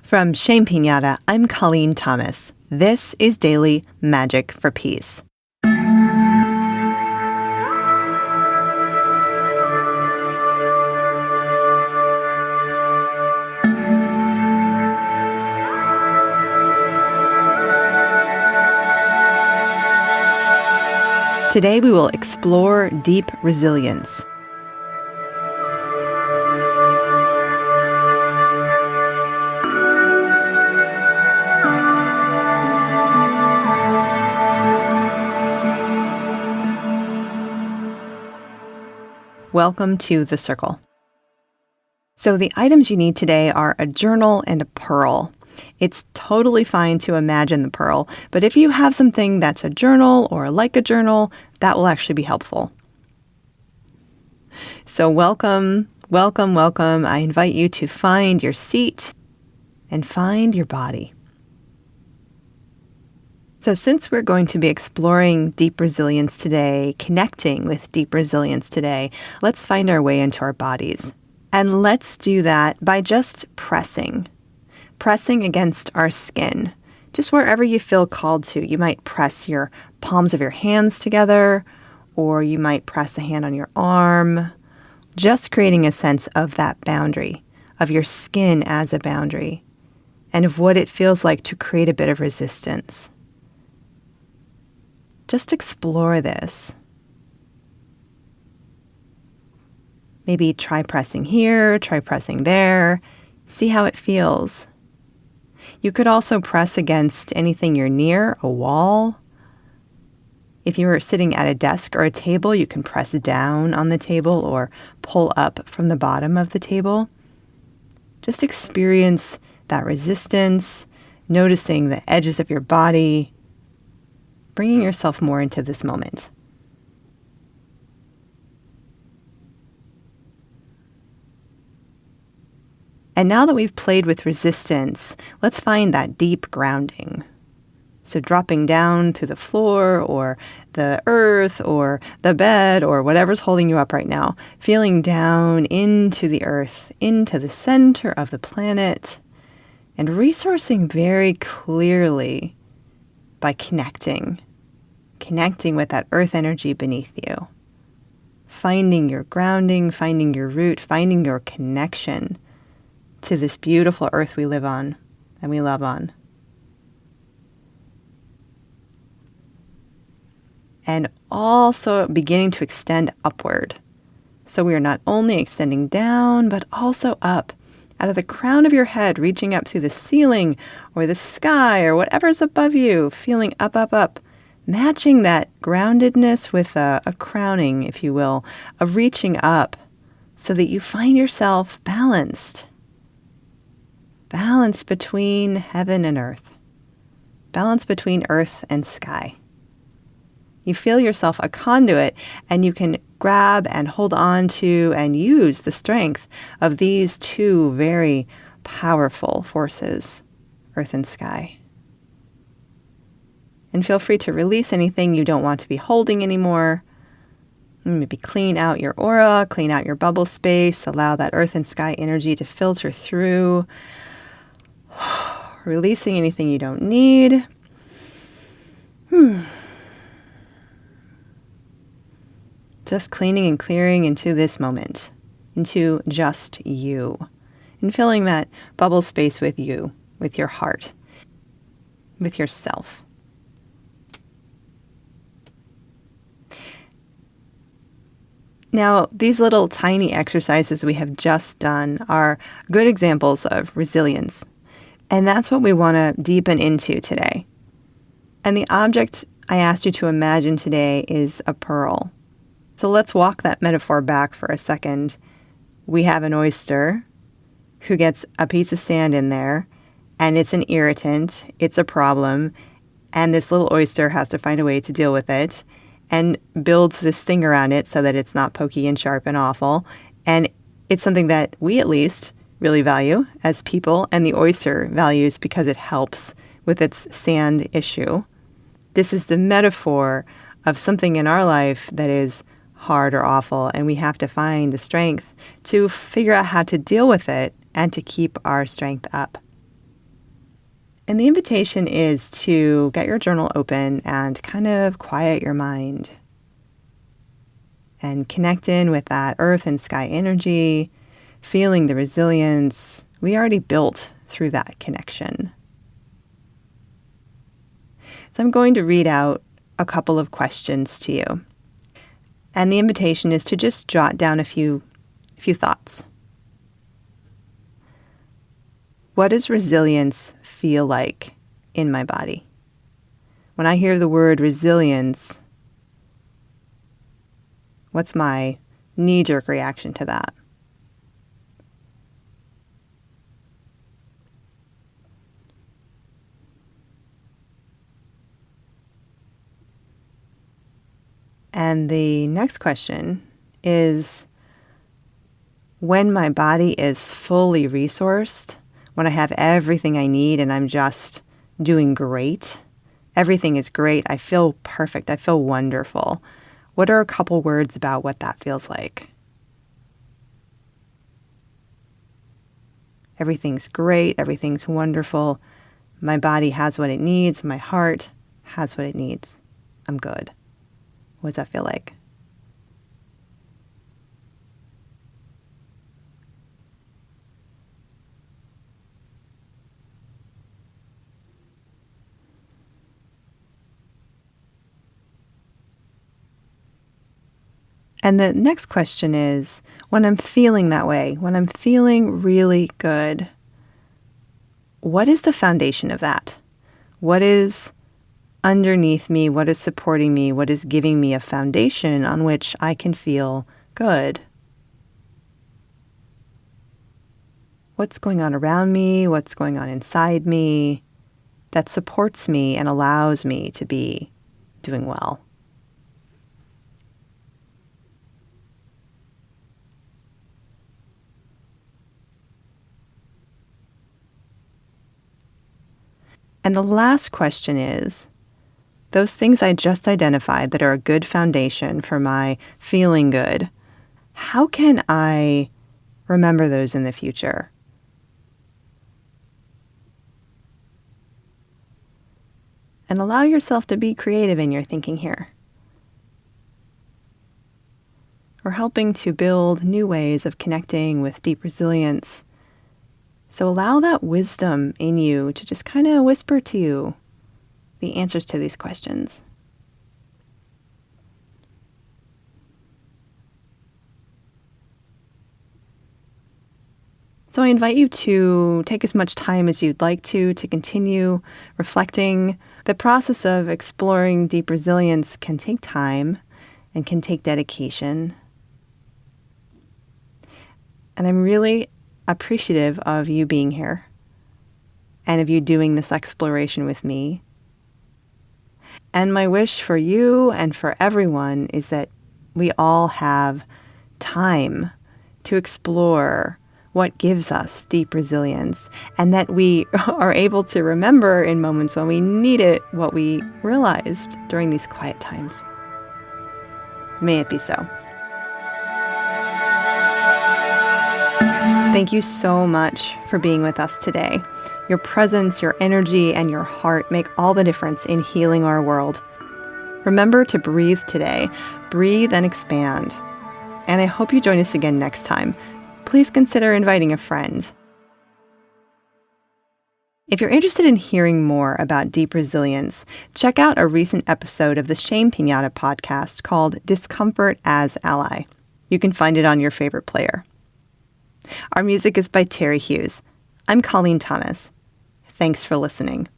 From Shame Pinata, I'm Colleen Thomas. This is Daily Magic for Peace. Today we will explore deep resilience. Welcome to The Circle. So the items you need today are a journal and a pearl. It's totally fine to imagine the pearl, but if you have something that's a journal or like a journal, that will actually be helpful. So welcome. I invite you to find your seat and find your body. So since we're going to be exploring deep resilience today, connecting with deep resilience today, let's find our way into our bodies. And let's do that by just pressing against our skin, just wherever you feel called to. You might press your palms of your hands together, or you might press a hand on your arm, just creating a sense of that boundary, of your skin as a boundary, and of what it feels like to create a bit of resistance. Just explore this. Maybe try pressing here, try pressing there, see how it feels. You could also press against anything you're near, a wall. If you are sitting at a desk or a table, you can press down on the table or pull up from the bottom of the table. Just experience that resistance, noticing the edges of your body, bringing yourself more into this moment. And now that we've played with resistance, let's find that deep grounding. So dropping down to the floor or the earth or the bed or whatever's holding you up right now, feeling down into the earth, into the center of the planet, and resourcing very clearly by connecting with that earth energy beneath you. Finding your grounding, finding your root, finding your connection to this beautiful earth we live on and we love on. And also beginning to extend upward. So we are not only extending down, but also up, out of the crown of your head, reaching up through the ceiling or the sky or whatever's above you, feeling up, matching that groundedness with a crowning, if you will, a reaching up so that you find yourself balanced between heaven and earth, balance between earth and sky. You feel yourself a conduit, and you can grab and hold on to and use the strength of these two very powerful forces, earth and sky. And feel free to release anything you don't want to be holding anymore. Maybe clean out your aura, clean out your bubble space, allow that earth and sky energy to filter through. Releasing anything you don't need. Just cleaning and clearing into this moment, into just you, and filling that bubble space with you, with your heart, with yourself. Now, these little tiny exercises we have just done are good examples of resilience. And that's what we want to deepen into today. And the object I asked you to imagine today is a pearl. So let's walk that metaphor back for a second. We have an oyster who gets a piece of sand in there, and it's an irritant, it's a problem, and this little oyster has to find a way to deal with it and builds this thing around it so that it's not pokey and sharp and awful. And it's something that we at least really value as people, and the oyster values because it helps with its sand issue. This is the metaphor of something in our life that is hard or awful, and we have to find the strength to figure out how to deal with it and to keep our strength up. And the invitation is to get your journal open and kind of quiet your mind and connect in with that earth and sky energy, feeling the resilience we already built through that connection. So I'm going to read out a couple of questions to you. And the invitation is to just jot down a few thoughts. What does resilience feel like in my body? When I hear the word resilience, what's my knee-jerk reaction to that? And the next question is, when my body is fully resourced, when I have everything I need and I'm just doing great, everything is great, I feel perfect, I feel wonderful. What are a couple words about what that feels like? Everything's great, everything's wonderful. My body has what it needs, my heart has what it needs. I'm good. What does that feel like? And the next question is, when I'm feeling that way, when I'm feeling really good, what is the foundation of that? What is underneath me? What is supporting me? What is giving me a foundation on which I can feel good? What's going on around me? What's going on inside me that supports me and allows me to be doing well? And the last question is, those things I just identified that are a good foundation for my feeling good, how can I remember those in the future? And allow yourself to be creative in your thinking here. We're helping to build new ways of connecting with deep resilience. So allow that wisdom in you to just kind of whisper to you the answers to these questions. So I invite you to take as much time as you'd like to continue reflecting. The process of exploring deep resilience can take time and can take dedication. And I'm really appreciative of you being here and of you doing this exploration with me. And my wish for you and for everyone is that we all have time to explore what gives us deep resilience, and that we are able to remember in moments when we need it what we realized during these quiet times. May it be so. Thank you so much for being with us today. Your presence, your energy, and your heart make all the difference in healing our world. Remember to breathe today. Breathe and expand. And I hope you join us again next time. Please consider inviting a friend. If you're interested in hearing more about deep resilience, check out a recent episode of the Shame Pinata podcast called Discomfort as Ally. You can find it on your favorite player. Our music is by Terry Hughes. I'm Colleen Thomas. Thanks for listening.